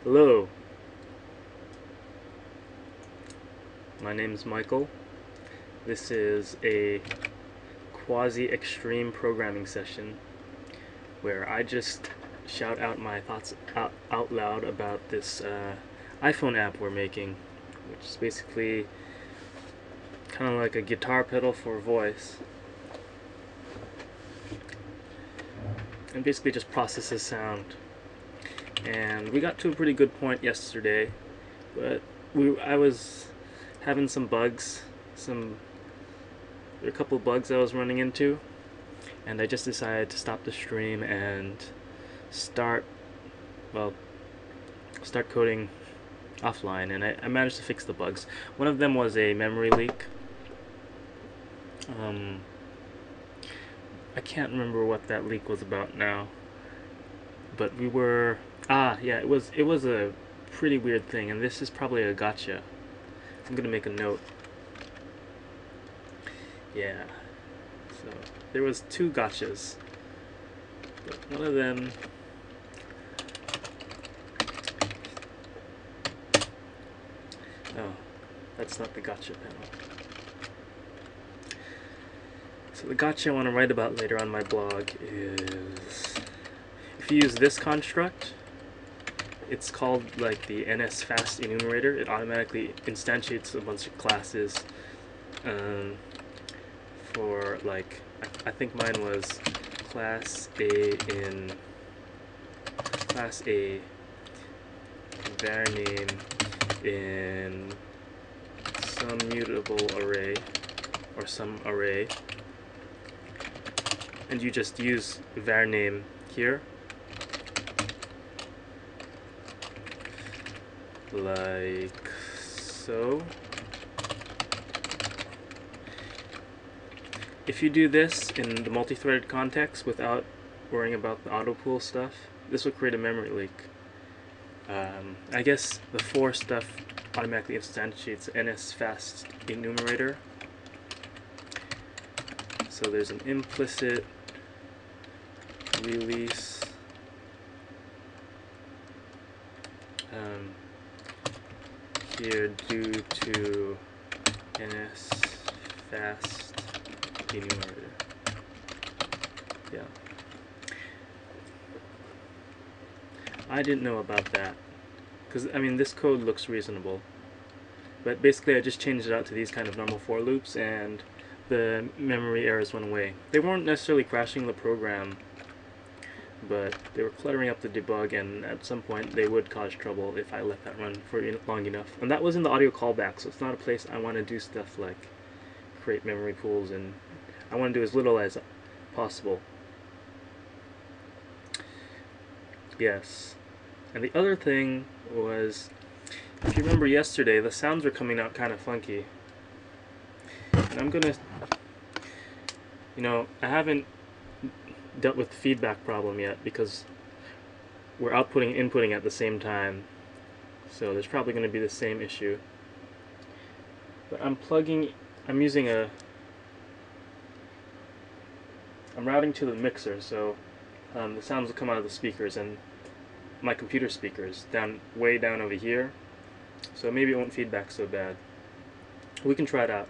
Hello, my name is Michael. This is a quasi-extreme programming session where I just shout out my thoughts out loud about this iPhone app we're making, which is basically kind of like a guitar pedal for voice, and basically just processes sound. And we got to a pretty good point yesterday, but I was having some bugs, there were a couple bugs I was running into, and I just decided to stop the stream and start coding offline, and I managed to fix the bugs. One of them was a memory leak. I can't remember what that leak was about now, but it was a pretty weird thing, and this is probably a gotcha. I'm gonna make a note. Yeah, so there was two gotchas, but one of them, oh, that's not the gotcha panel. So the gotcha I want to write about later on my blog is, if you use this construct, it's called like the NSFast enumerator. It automatically instantiates a bunch of classes for, like, I think mine was class A var name in some mutable array or some array, and you just use var name here, like so. If you do this in the multi-threaded context without worrying about the auto-pool stuff, this will create a memory leak. I guess the for stuff automatically instantiates NSFast enumerator. So there's an implicit release here due to NSFast enumerator. Yeah. I didn't know about that, because I mean this code looks reasonable, but basically I just changed it out to these kind of normal for loops, and the memory errors went away. They weren't necessarily crashing the program, but they were cluttering up the debug, and at some point they would cause trouble if I let that run for long enough. And that was in the audio callback, so it's not a place I want to do stuff like create memory pools, and I want to do as little as possible. Yes. And the other thing was, if you remember yesterday, the sounds were coming out kind of funky. And I'm gonna, I haven't dealt with the feedback problem yet because we're outputting and inputting at the same time. So there's probably going to be the same issue. But I'm routing to the mixer, so the sounds will come out of the speakers and my computer speakers way down over here, so maybe it won't feedback so bad. We can try it out.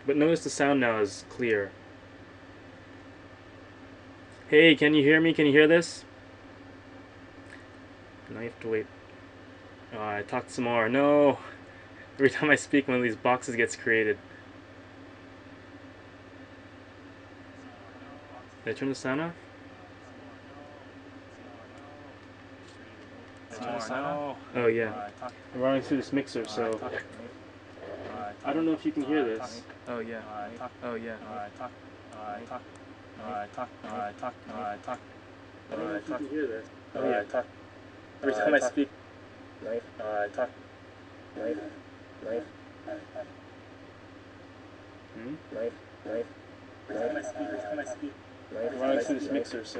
But notice the sound now is clear. Hey, can you hear me? Can you hear this? Now you have to wait. Oh, I talked some more. No! Every time I speak, one of these boxes gets created. Did I turn the sound off? Oh yeah. I'm running through this mixer, so I don't know if you can hear this. Oh yeah. Oh yeah. I don't know if you can hear this. Oh yeah. Every time I speak. I'm running through this mixer, so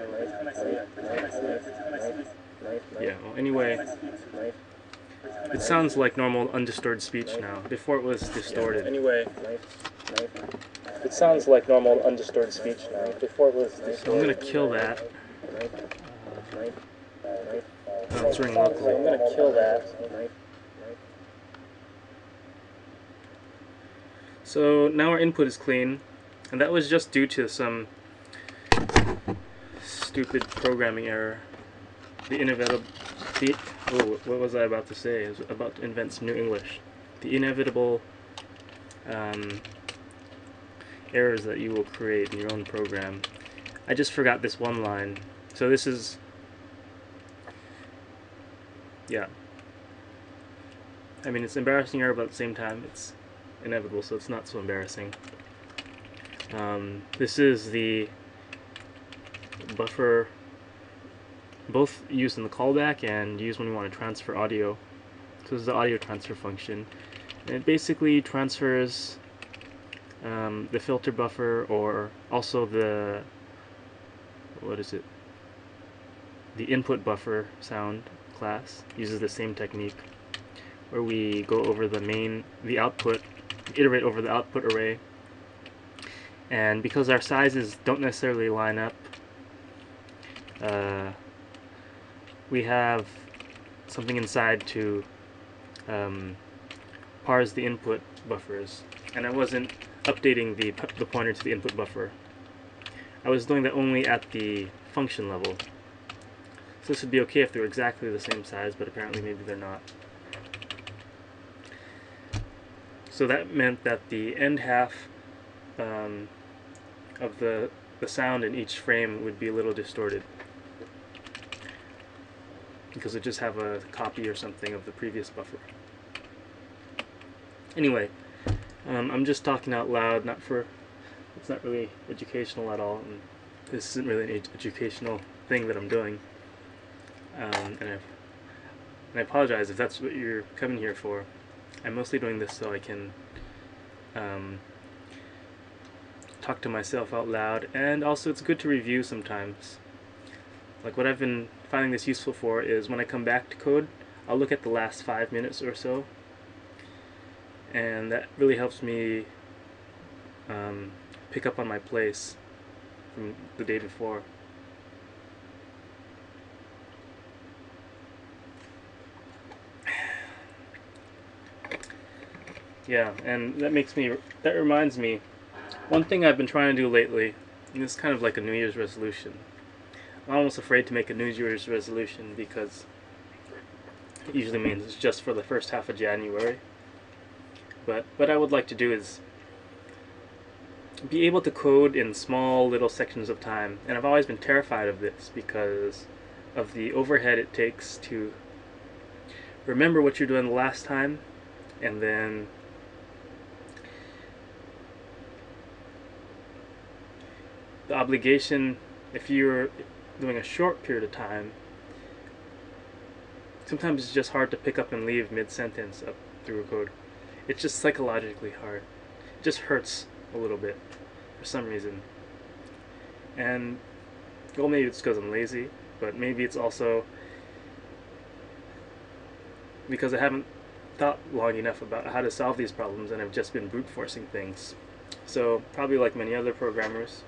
yeah. Well, anyway, it sounds like normal undistorted speech now. Before it was distorted. Anyway, it sounds like normal undistorted speech now. Before it was distorted. So I'm gonna kill that. Oh, it's ringing locally. I'm gonna kill that. So now our input is clean, and that was just due to some stupid programming error. The inevitable. What was I about to say? I was about to invent some new English. The inevitable errors that you will create in your own program. I just forgot this one line. So this is, yeah. I mean, it's embarrassing error, but at the same time, it's inevitable, so it's not so embarrassing. This is the buffer, both used in the callback and used when we want to transfer audio. So this is the audio transfer function. And it basically transfers the filter buffer, or also the, what is it? The input buffer sound class uses the same technique, where we go over the output, iterate over the output array, and because our sizes don't necessarily line up, we have something inside to parse the input buffers, and I wasn't updating the pointer to the input buffer. I was doing that only at the function level. So this would be okay if they were exactly the same size, but apparently maybe they're not. So that meant that the end half of the sound in each frame would be a little distorted, because it just have a copy or something of the previous buffer. Anyway, I'm just talking out loud, it's not really educational at all, and this isn't really an educational thing that I'm doing. And I apologize if that's what you're coming here for. I'm mostly doing this so I can talk to myself out loud, and also it's good to review sometimes. Like, what I've been finding this useful for is when I come back to code, I'll look at the last 5 minutes or so, and that really helps me pick up on my place from the day before. Yeah, and that reminds me, one thing I've been trying to do lately, and it's kind of like a New Year's resolution. I'm almost afraid to make a New Year's resolution because it usually means it's just for the first half of January. But what I would like to do is be able to code in small little sections of time, and I've always been terrified of this because of the overhead it takes to remember what you're doing the last time, and then the obligation, if you're doing a short period of time, sometimes it's just hard to pick up and leave mid-sentence up through a code. It's just psychologically hard. It just hurts a little bit for some reason. And, well, maybe it's because I'm lazy, but maybe it's also because I haven't thought long enough about how to solve these problems, and I've just been brute forcing things. So, probably like many other programmers,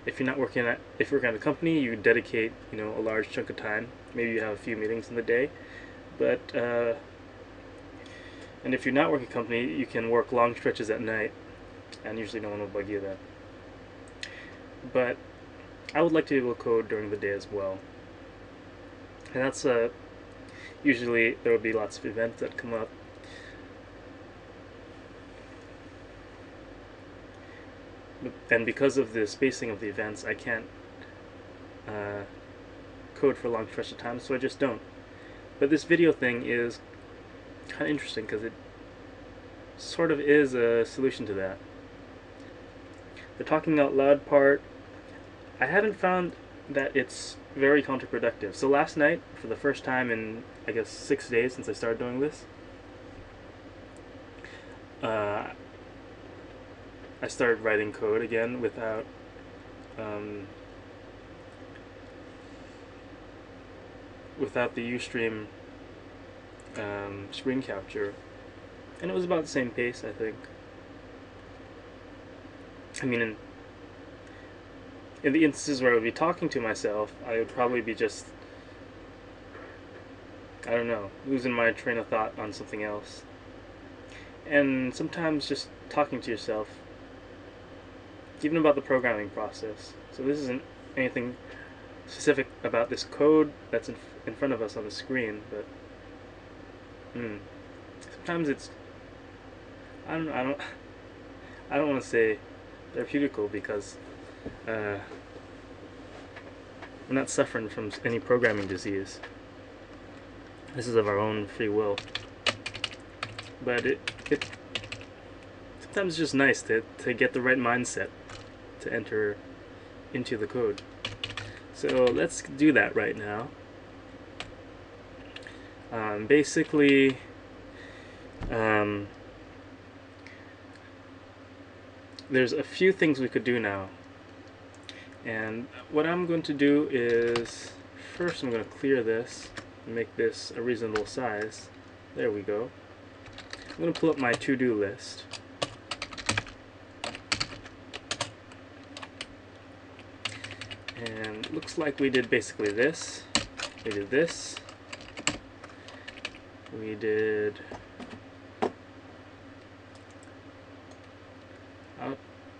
if you're working at a company, you dedicate, a large chunk of time. Maybe you have a few meetings in the day, but and if you're not working at a company, you can work long stretches at night, and usually no one will bug you then. But I would like to be able to code during the day as well, and that's usually there will be lots of events that come up. And because of the spacing of the events, I can't code for a long stretch of time, so I just don't. But this video thing is kind of interesting because it sort of is a solution to that. The talking out loud part, I haven't found that it's very counterproductive. So last night, for the first time in, I guess, 6 days since I started doing this, I started writing code again without the Ustream screen capture, and it was about the same pace, I think. I mean, in the instances where I would be talking to myself, I would probably be just I don't know, losing my train of thought on something else. And sometimes just talking to yourself, even about the programming process. So this isn't anything specific about this code that's in front of us on the screen, but sometimes it's I don't want to say therapeutical because we're not suffering from any programming disease. This is of our own free will. But it sometimes it's just nice to get the right mindset to enter into the code. So let's do that right now. Basically, there's a few things we could do now. And what I'm going to do is, first I'm going to clear this and make this a reasonable size. There we go. I'm going to pull up my to-do list. And it looks like we did basically this. We did this. We did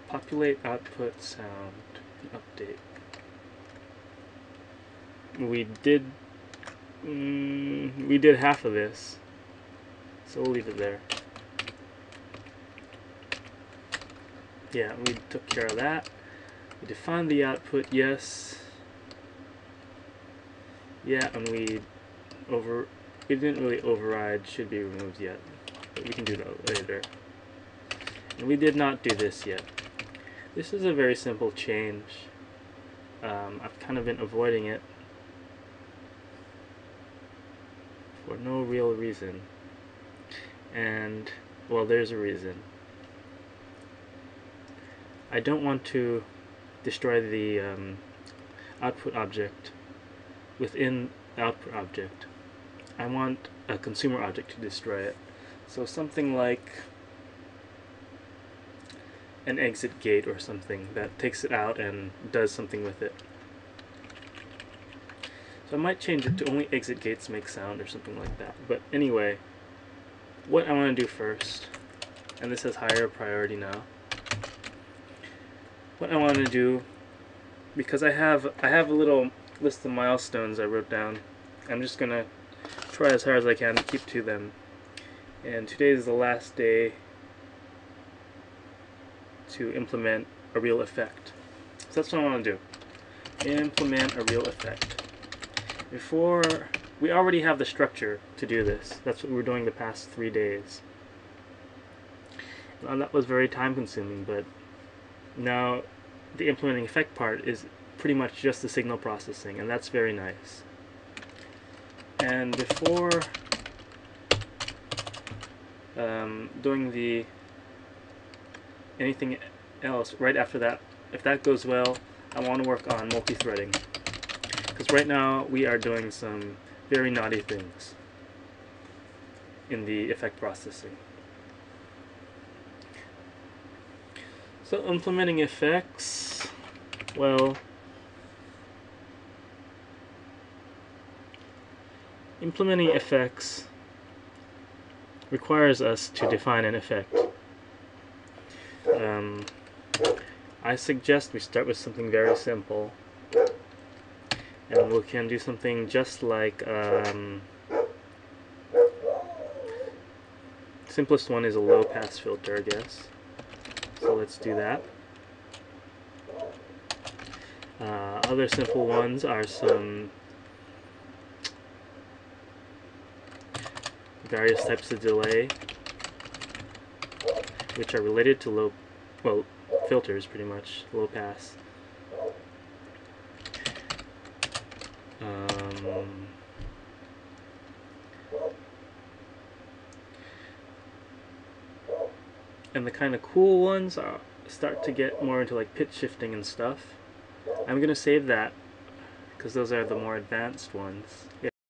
populate, output, sound, update. We did half of this, so we'll leave it there. Yeah, we took care of that. We defined the output, yes. Yeah, and we didn't really override should be removed yet, but we can do that later. And we did not do this yet. This is a very simple change. I've kind of been avoiding it for no real reason. And, well, there's a reason. I don't want to destroy the output object within the output object. I want a consumer object to destroy it. So something like an exit gate or something that takes it out and does something with it. So I might change it to only exit gates make sound or something like that. But anyway, what I want to do first, and this has higher priority now, what I want to do, because I have a little list of milestones I wrote down. I'm just gonna try as hard as I can to keep to them. And today is the last day to implement a real effect. So that's what I want to do. Implement a real effect. Before, we already have the structure to do this. That's what we were doing the past 3 days. Well, that was very time consuming, but now the implementing effect part is pretty much just the signal processing, and that's very nice. And before doing the anything else, right after that, if that goes well, I want to work on multithreading. Because right now we are doing some very naughty things in the effect processing. So implementing effects, well, implementing effects requires us to define an effect. I suggest we start with something very simple, and we can do something just like simplest one is a low pass filter, I guess. So let's do that. Other simple ones are some various types of delay, which are related to low, well, filters pretty much, low pass. And the kind of cool ones start to get more into like pitch shifting and stuff. I'm going to save that because those are the more advanced ones.